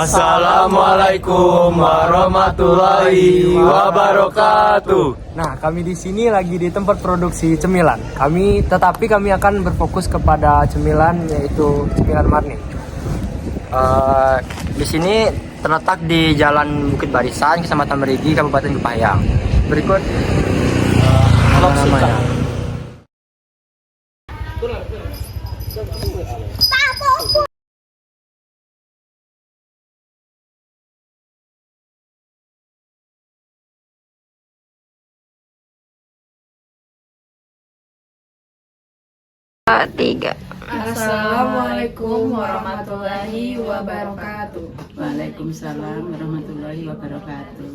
Assalamualaikum warahmatullahi wabarakatuh. Nah, kami di sini lagi di tempat produksi cemilan. Tetapi kami akan berfokus kepada cemilan, yaitu cemilan Marning. Di sini terletak di Jalan Bukit Barisan, Kecamatan Merigi, Kabupaten Kepayang. Berikut namanya. Tiga. Assalamualaikum warahmatullahi wabarakatuh. Waalaikumsalam warahmatullahi wabarakatuh.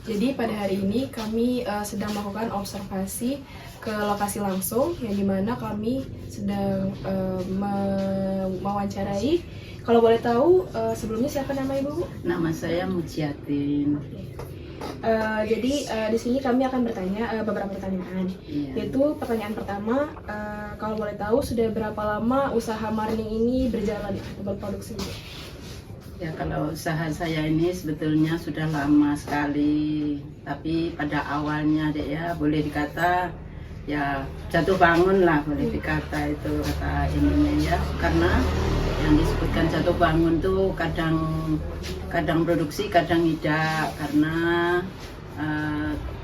Jadi pada hari ini kami sedang melakukan observasi ke lokasi langsung, yang dimana kami sedang mewawancarai. Kalau boleh tahu sebelumnya siapa nama ibu? Nama saya Mujiatin. Jadi di sini kami akan bertanya beberapa pertanyaan. Yaitu pertanyaan pertama, kalau boleh tahu sudah berapa lama usaha Marning ini berjalan berproduksi? Ya, kalau usaha saya ini sebetulnya sudah lama sekali, tapi pada awalnya deh ya boleh dikata ya jatuh bangun lah, boleh dikata itu kata ininya ya, karena yang disebutkan jatuh bangun tuh kadang produksi kadang tidak, karena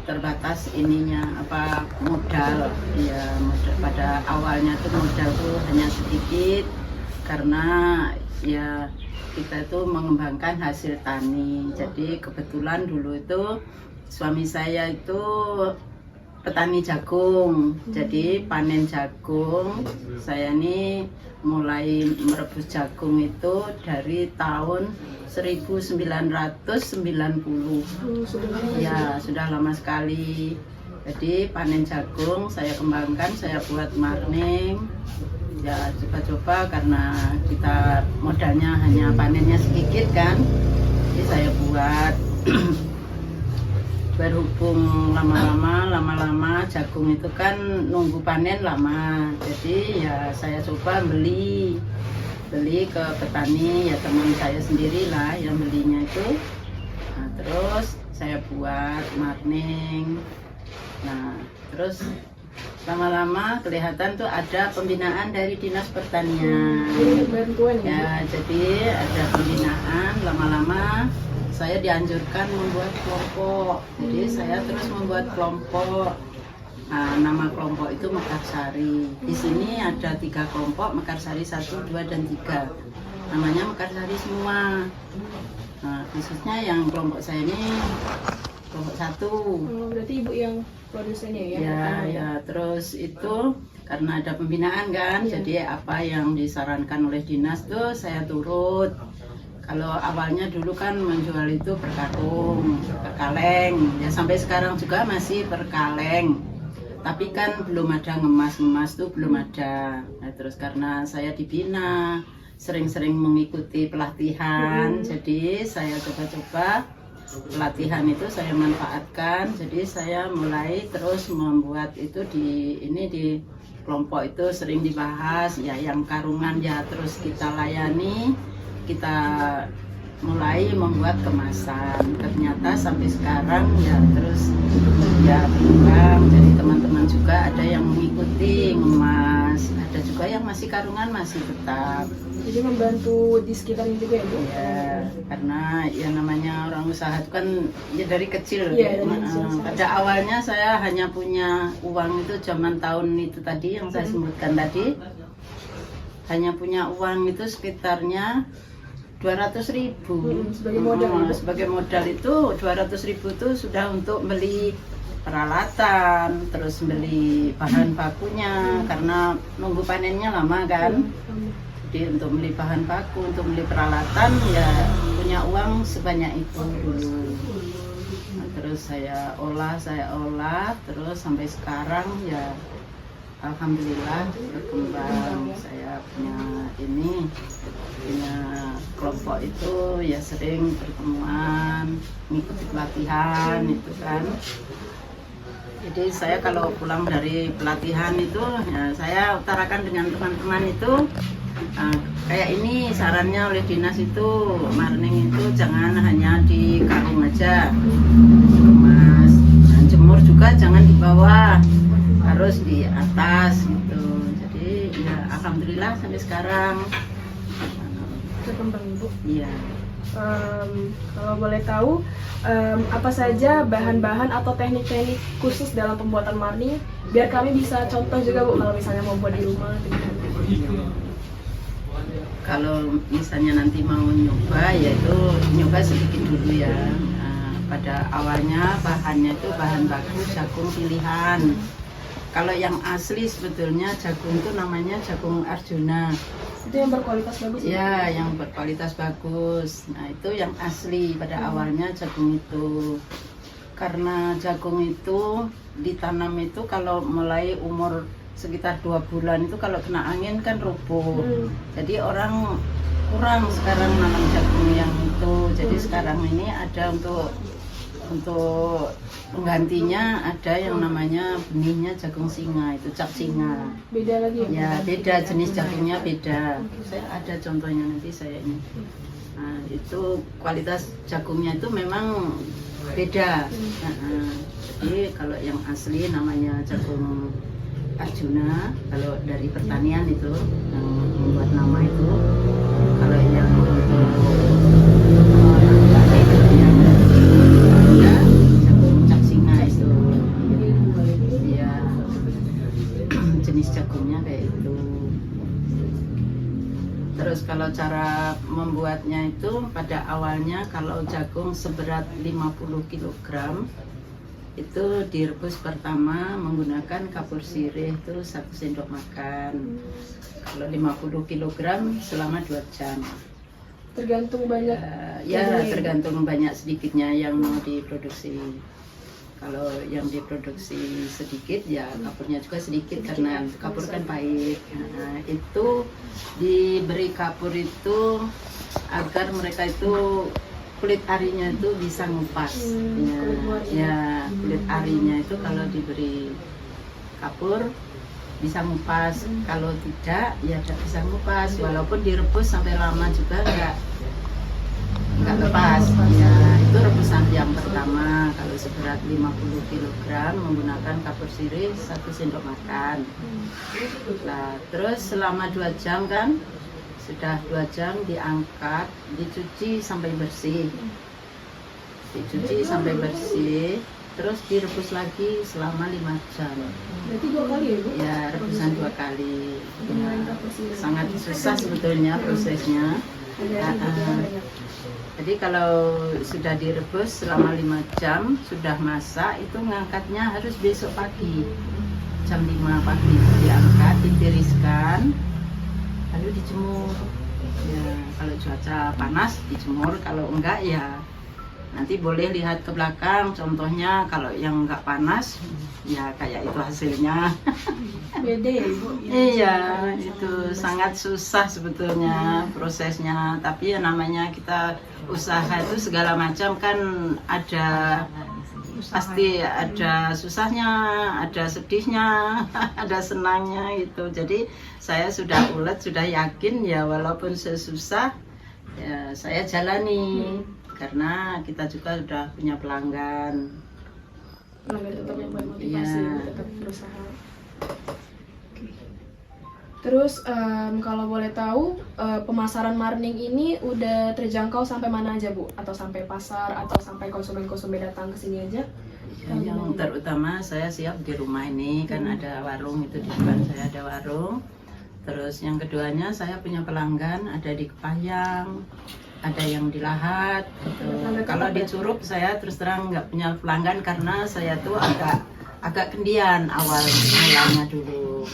terbatas ininya modal ya. Pada awalnya tuh modal tuh hanya sedikit, karena ya kita itu mengembangkan hasil tani. Jadi kebetulan dulu itu suami saya itu petani jagung, jadi panen jagung. Saya ini mulai merebus jagung itu dari tahun 1990. Ya, sudah lama sekali. Jadi panen jagung saya kembangkan, saya buat Marning. Ya, coba-coba karena kita modalnya hanya panennya sedikit kan. Jadi saya buat berhubung lama-lama jagung itu kan nunggu panen lama, jadi ya saya coba beli ke petani, ya teman saya sendirilah yang belinya itu. Nah, terus saya buat Marning. Nah, terus lama-lama kelihatan tuh ada pembinaan dari Dinas Pertanian. Ya, jadi ada pembinaan, lama-lama saya dianjurkan membuat kelompok. Jadi saya terus membuat kelompok. Nah, nama kelompok itu Mekarsari. Di sini ada 3 kelompok, Mekarsari 1, 2, dan 3. Namanya Mekarsari semua. Nah, khususnya yang kelompok saya ini kelompok 1. Berarti ibu yang produsennya ya? Ya, terus itu karena ada pembinaan kan, jadi apa yang disarankan oleh dinas tuh saya turut. Kalau awalnya dulu kan menjual itu per karung, per kaleng, ya sampai sekarang juga masih per kaleng. Tapi kan belum ada ngemas tuh belum ada. Nah, terus karena saya dibina, sering-sering mengikuti pelatihan, jadi saya coba-coba pelatihan itu saya manfaatkan. Jadi saya mulai terus membuat itu di kelompok itu sering dibahas ya, yang karungan ya terus kita layani. Kita mulai membuat kemasan, ternyata sampai sekarang ya terus ya berkembang. Jadi teman-teman juga ada yang mengikuti ngemas, ada juga yang masih karungan masih tetap. Jadi membantu di sekitarnya juga ya Bu? Ya, karena ya namanya orang usaha itu kan ya dari kecil. Pada awalnya saya hanya punya uang itu zaman tahun itu tadi yang saya sebutkan tadi, hanya punya uang itu sekitarnya 200.000. Sebagai modal. Sebagai modal itu 200.000 itu sudah untuk beli peralatan, terus beli bahan bakunya, karena nunggu panennya lama kan. Jadi untuk beli bahan baku, untuk beli peralatan ya punya uang sebanyak itu dulu. Nah, terus saya olah terus sampai sekarang ya alhamdulillah berkembang. Saya punya kelompok itu ya sering pertemuan, mengikuti pelatihan itu kan. Jadi saya kalau pulang dari pelatihan itu ya saya utarakan dengan teman-teman itu Kayak ini sarannya oleh dinas itu marning itu jangan hanya di karung aja, mas. Nah, jemur juga jangan di bawah, harus di atas gitu. Jadi ya alhamdulillah sampai sekarang. Berkembang Ibu. Iya. Kalau boleh tahu, apa saja bahan-bahan atau teknik-teknik khusus dalam pembuatan marning, biar kami bisa contoh juga Bu, kalau misalnya mau buat di rumah. Kalau misalnya nanti mau nyoba, yaitu nyoba sedikit dulu ya. Pada awalnya bahannya itu bahan baku jagung pilihan. Kalau yang asli sebetulnya jagung itu namanya jagung Arjuna. Itu yang berkualitas bagus Ya, yang berkualitas bagus. Nah, itu yang asli pada awalnya jagung itu. Karena jagung itu ditanam itu kalau mulai umur sekitar 2 bulan itu kalau kena angin kan roboh. Jadi orang kurang sekarang nanam jagung yang itu. Jadi sekarang ini ada untuk penggantinya ada yang namanya benihnya jagung singa, itu cap singa. Beda lagi Ya, beda jenis jagungnya beda. Saya ada contohnya nanti saya ini. Nah, itu kualitas jagungnya itu memang beda. Jadi kalau yang asli namanya jagung Arjuna, kalau dari pertanian itu yang membuat nama itu. Kalau yang untuk jagung cap singa itu. Ya, jenis jagungnya kayak itu. Terus kalau cara membuatnya itu pada awalnya kalau jagung seberat 50 kg itu direbus pertama menggunakan kapur sirih itu 1 sendok makan. Kalau 50 kg selama 2 jam. Tergantung banyak. Ya tergantung banyak sedikitnya yang mau diproduksi. Kalau yang diproduksi sedikit ya kapurnya juga sedikit karena kapur kan pahit. Nah, itu diberi kapur itu agar mereka itu kulit arinya itu bisa ngupas. Ya, kulit arinya itu kalau diberi kapur bisa ngupas. Kalau tidak ya tidak bisa ngupas. Walaupun direbus sampai lama juga nggak lepas. Ya, itu rebusan yang pertama kalau seberat 50 kg menggunakan kapur sirih 1 sendok makan. Nah, terus selama 2 jam kan, sudah 2 jam diangkat, dicuci sampai bersih. Dicuci sampai bersih, terus direbus lagi selama 5 jam. Berarti 2 kali ya Bu? Ya, rebusan 2 kali. Ya, sangat susah sebetulnya prosesnya. Jadi kalau sudah direbus selama 5 jam, sudah masak, itu ngangkatnya harus besok pagi. Jam 5 pagi diangkat, ditiriskan, lalu dijemur. Ya, kalau cuaca panas dijemur, kalau enggak ya nanti boleh lihat ke belakang. Contohnya kalau yang enggak panas, ya kayak itu hasilnya. Beda ya Ibu? Iya, itu sangat susah sebetulnya prosesnya. Tapi ya namanya kita usaha itu segala macam kan ada, pasti ada susahnya, ada sedihnya, ada senangnya itu. Jadi saya sudah ulet, sudah yakin ya walaupun sesusah ya saya jalani. Karena kita juga sudah punya pelanggan. Pelanggan tetap yang buat motivasi, Iya. tetap berusaha. Terus kalau boleh tahu pemasaran marning ini udah terjangkau sampai mana aja Bu? Atau sampai pasar atau sampai konsumen-konsumen datang ke sini aja? Ya, yang terutama saya siap di rumah ini kan ada warung, itu di depan saya ada warung. Terus yang keduanya saya punya pelanggan ada di Kepayang, ada yang di Lahat. Kalau di Curup saya terus terang nggak punya pelanggan karena saya tuh agak kendian awal mulanya dulu.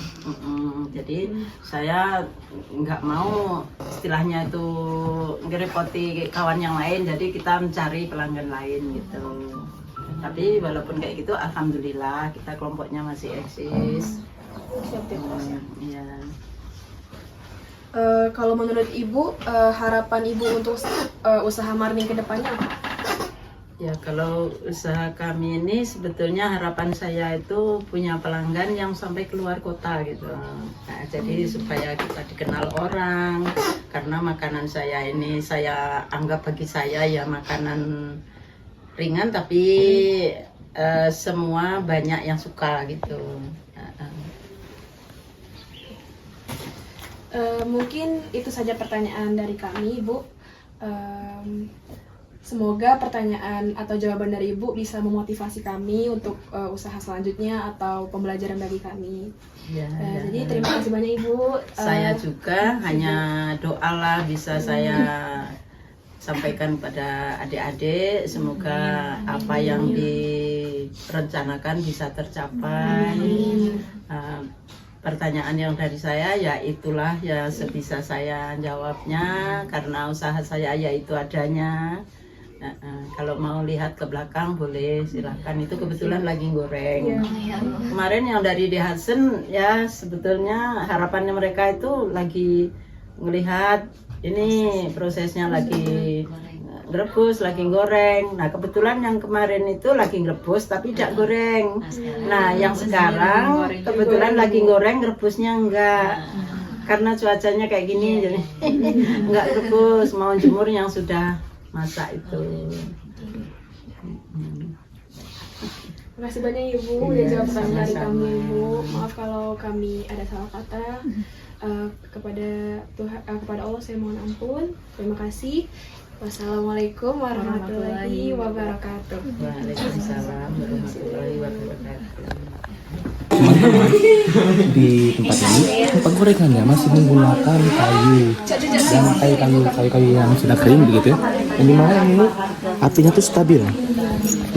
Jadi saya nggak mau istilahnya itu ngerepoti kawan yang lain, jadi kita mencari pelanggan lain gitu. Tapi walaupun kayak gitu alhamdulillah kita kelompoknya masih eksis. Iya. Kalau menurut Ibu, harapan Ibu untuk usaha marning ke depannya apa? Ya, kalau usaha kami ini sebetulnya harapan saya itu punya pelanggan yang sampai keluar kota gitu. Nah, jadi supaya kita dikenal orang, karena makanan saya ini saya anggap bagi saya ya makanan ringan tapi semua banyak yang suka gitu. Mungkin itu saja pertanyaan dari kami, Ibu. Semoga pertanyaan atau jawaban dari Ibu bisa memotivasi kami untuk usaha selanjutnya atau pembelajaran bagi kami. Jadi terima kasih banyak Ibu. Saya juga hanya doalah bisa saya sampaikan pada adik-adik, semoga apa yang direncanakan bisa tercapai. Pertanyaan yang dari saya ya itulah ya sebisa saya jawabnya, karena usaha saya ya itu adanya. Kalau mau lihat ke belakang boleh silahkan, itu kebetulan lagi goreng. Kemarin yang dari Dehasen ya sebetulnya harapannya mereka itu lagi melihat ini prosesnya lagi rebus, lagi goreng. Nah kebetulan yang kemarin itu lagi rebus tapi tidak goreng. Nah yang sekarang kebetulan lagi goreng, rebusnya enggak. Karena cuacanya kayak gini jadi enggak rebus, mau jemur yang sudah masak itu. Terima kasih banyak Ibu udah jawab pertanyaan dari kami Ibu. Maaf kalau kami ada salah kata. Kepada Tuhan, kepada Allah saya mohon ampun. Terima kasih. Wassalamualaikum warahmatullahi wabarakatuh. Waalaikumsalam warahmatullahi wabarakatuh. Teman-teman, di tempat ini tempat gorengannya masih menggunakan kayu dan kayu yang sudah kering begitu ya. Yang dimana ini apinya tuh stabil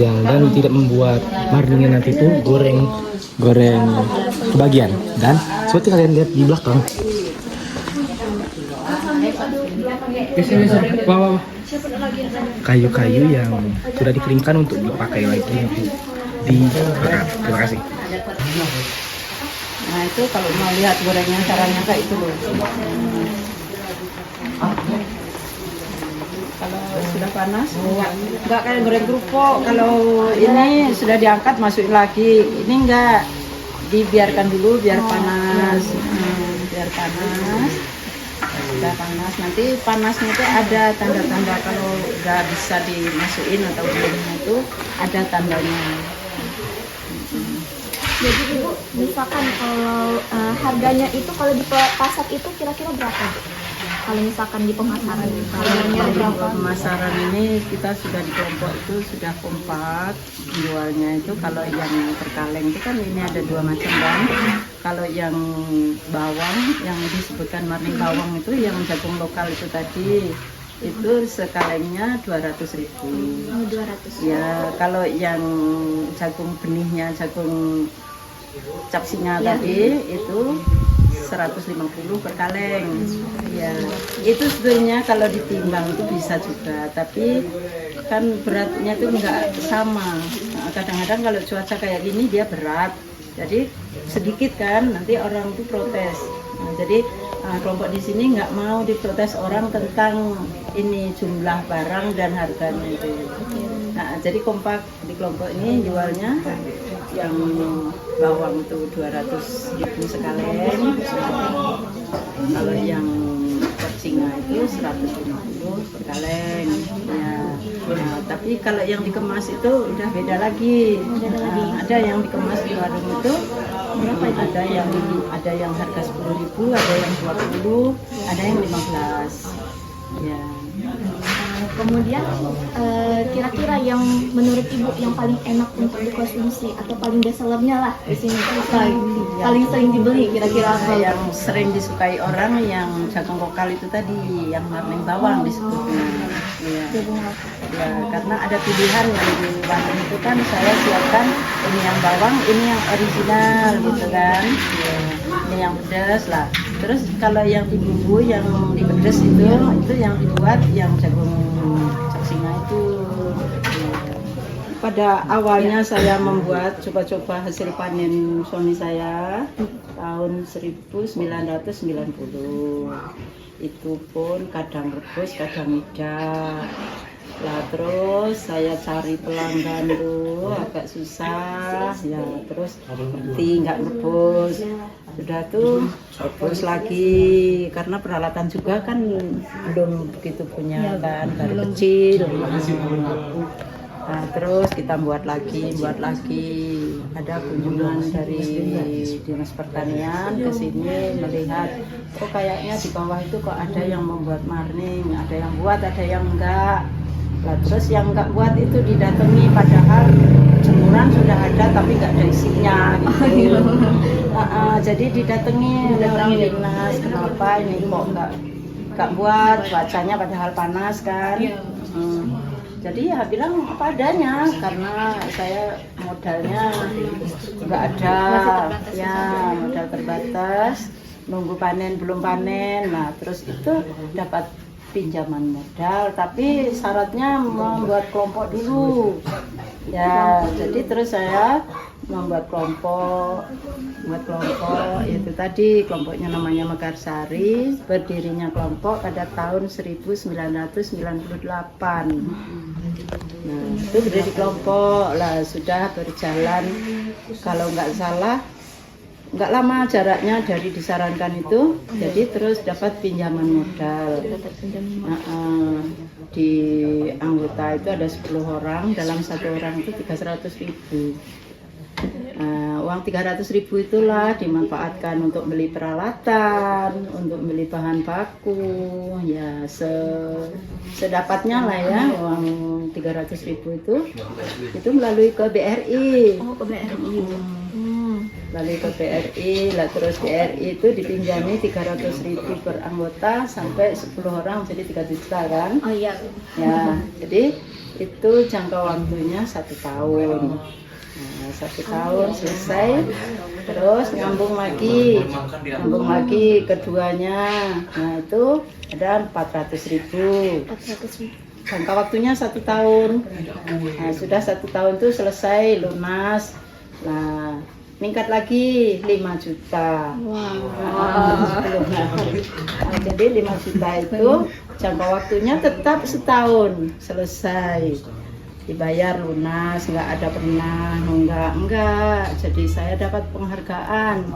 ya, dan tidak membuat marningnya nanti tuh goreng kebagian. Dan seperti kalian lihat di belakang, kayu-kayu yang sudah dikeringkan untuk dipakai lagi untuk dibakar. Terima kasih. Nah itu kalau mau lihat gorengnya caranya kayak itu loh. Kalau sudah panas enggak kayak goreng kerupuk. Kalau ini sudah diangkat masukin lagi, ini enggak, dibiarkan dulu biar panas. Biar panas. Sudah panas, nanti panasnya itu ada tanda-tanda kalau udah bisa dimasukin atau belumnya itu ada tandanya. Jadi Ibu, misalkan kalau harganya itu kalau di pasar itu kira-kira berapa? Kalau misalkan di pemasaran harganya berapa? Pemasaran ini kita sudah di kelompok itu sudah kompak jualnya itu. Kalau yang terkaleng itu kan ini ada dua macam kan. Kalau yang bawang yang disebutkan marning bawang itu yang jagung lokal itu tadi itu sekalengnya 200.000. Oh, 200. Ya, kalau yang jagung benihnya, jagung cap singa tadi itu 150 per kaleng. Ya, itu sebenarnya kalau ditimbang itu bisa juga, tapi kan beratnya itu enggak sama. Kadang-kadang kalau cuaca kayak gini dia berat, jadi sedikit kan nanti orang itu protes. Nah, jadi kelompok di sini nggak mau diprotes orang tentang ini jumlah barang dan harganya itu. Nah, jadi kompak di kelompok ini jualnya yang bawang itu 200.000 sekaleng. Kalau yang singa itu 150 per kaleng. Ya. Nah, tapi kalau yang dikemas itu udah beda lagi. Ada yang dikemas di warung itu ada yang harga 10.000, ada yang 20, ada yang 15. Ya. Kemudian kira-kira yang menurut Ibu yang paling enak untuk dikonsumsi atau paling bestsellernya lah di sini paling sering dibeli kira-kira apa? Yang sering disukai orang yang jagung lokal itu tadi, yang marning bawang disebutnya. Ya. Ya, karena ada pilihan yang di warung itu kan saya siapkan ini yang bawang, ini yang original gitu kan. Ya, ini yang pedas lah. Terus kalau yang di bumbu yang di pedas itu yang dibuat yang jagung singa itu. Pada awalnya saya membuat coba-coba hasil panen suami saya tahun 1990. Itu pun kadang rebus, kadang tidak. Lah terus saya cari pelanggan tuh agak susah ya, terus nanti nggak rebus, sudah tuh rebus lagi karena peralatan juga kan belum begitu punya kan, baru kecil. Nah, terus kita buat lagi, ada kunjungan dari Dinas Pertanian ke sini melihat, oh kayaknya di bawah itu kok ada yang membuat marning, ada yang buat, ada yang enggak. Lah terus yang enggak buat itu didatangi, padahal jemuran sudah ada tapi enggak ada isinya gitu. Jadi didatangi oleh orang dinas, kenapa ini kok enggak buat, cuacanya padahal panas kan. Jadi ya bilang apa adanya, karena saya modalnya nggak ada, ya modal terbatas, nunggu panen belum panen. Nah terus itu dapat pinjaman modal, tapi syaratnya membuat kelompok dulu. Ya jadi terus saya membuat kelompok itu tadi kelompoknya namanya Mekarsari, berdirinya kelompok pada tahun 1998. Nah itu berdiri kelompok lah, sudah berjalan kalau nggak salah nggak lama jaraknya dari disarankan itu, jadi terus dapat pinjaman modal. Di anggota itu ada 10 orang, dalam satu orang itu 300.000. Uang 300.000 itulah dimanfaatkan untuk beli peralatan, untuk beli bahan baku, ya sedapatnya lah ya, uang 300.000 itu melalui ke BRI. Oh, ke BRI. Lalu ke BRI, lah terus BRI itu dipinjami 300.000 per anggota sampai 10 orang, jadi 3 juta kan? Oh iya. Ya, jadi itu jangka waktunya 1 tahun. Nah, 1 tahun selesai, terus nyambung lagi keduanya. Nah itu ada 400.000. Jangka waktunya 1 tahun. Nah, sudah 1 tahun itu selesai lunas. Nah meningkat lagi 5 juta. Jadi 5 juta itu jangka waktunya tetap setahun selesai. Dibayar lunas, nggak ada pernah enggak. Jadi saya dapat penghargaan.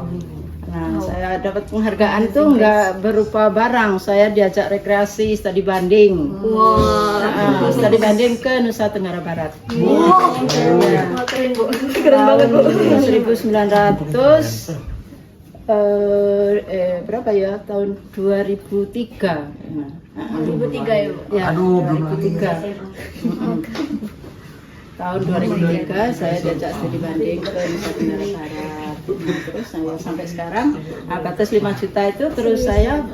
Nah, saya dapat penghargaan itu nggak berupa barang. Saya diajak rekreasi studi banding. Studi banding ke Nusa Tenggara Barat. Keren Bu. Keren banget Bu. 1900 berapa ya? Tahun 2003. 2003 ya Bu. Ya, 2003. Tahun 2003 saya diajak studi banding ke Nusa Tenggara Barat. Terus saya sampai sekarang batas 5 juta itu, terus saya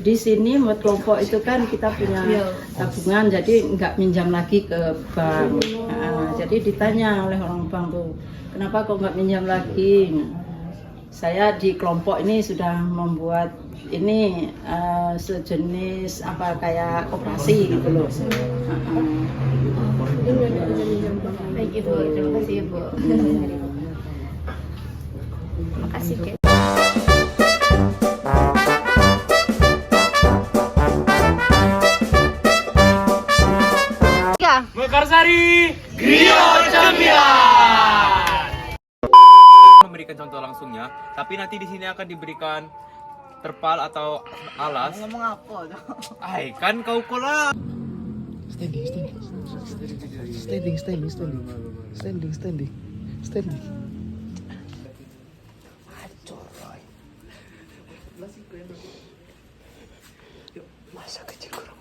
di sini buat kelompok itu kan kita punya tabungan, jadi nggak minjam lagi ke bank. Jadi ditanya oleh orang bank tuh, kenapa kok nggak minjam lagi? Saya di kelompok ini sudah membuat ini sejenis apa kayak koperasi gitu loh. Baik Ibu, terima kasih Ibu. Terima kasih Kek. Mekarsari Griyo Cemilan. Memberikan contoh langsungnya, tapi nanti di sini akan diberikan terpal atau alas. Ngomong apa dong? Ay, kan kau kola. Standing. Masa kecil kurang